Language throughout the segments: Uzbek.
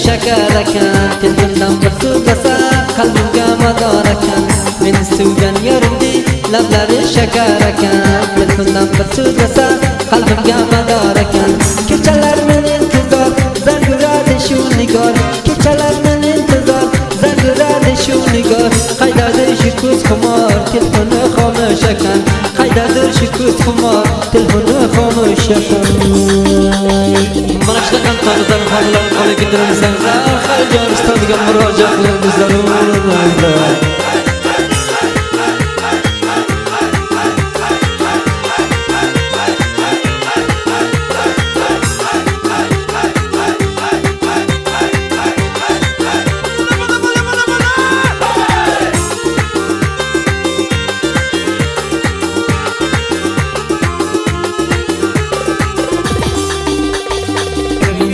shakar ekan. Telefondan bir so'zlasa qalbimga mador ekan. Meni sevgan yarimdek lablari shakar ekan. Telefondan bir so'zlasa qalbimga mador ekan. Kechalar meni intizor zanguradi shu nigor. Kechalar meni intizor zanguradi shu nigor. Qaydadir shu ko'z xumor telefoni xomush ekan. Qaydadir shu ko'z xumor telefoni xomush ekan. Mana shunaqa tarzdan xabarlar qo'lga keltirsangiz, har joy istadigan murojaat qilingiz zarur.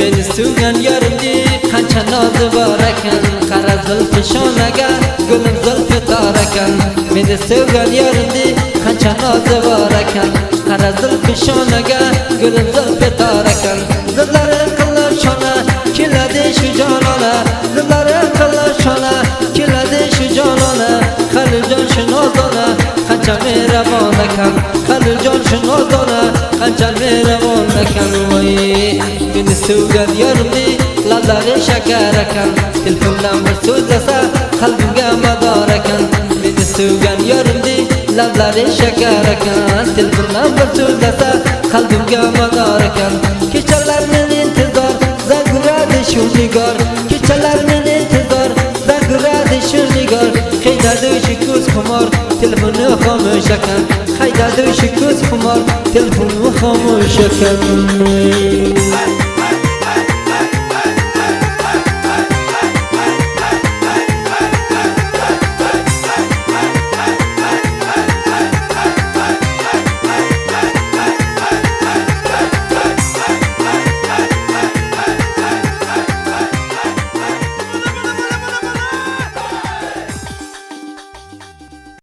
Meni sevgan yarimdek qancha nozi bor ekan. Qara zulfi shonaga gulim zulfi tor ekan. Meni sevgan yarimdek qancha nozi bor ekan. Qara zulfi shonaga gulim zulfi tor ekan. Zillari qillar shona keladi shu jonona. Zillari qillar shona keladi shu jonona. Qalbjon shu nozona qancha mehribon ekan. Qalbjon shu nozona qancha mehribon ekan. Meni sevgan yarimdek lablari shakar ekan. Telefondan bir so'zlasa qalbimga mador ekan. Meni sevgan yarimdek lablari shakar ekan. Telefondan bir so'zlasa qalbimga mador ekan. Kechalar meni intizor zanguradi shu nigor. Kechalar meni intizor zanguradi shu nigor. Qaydadir shu ko'z xumor telefoni xomush ekan. Qaydadir shu ko'z xumor telefoni xomush ekan.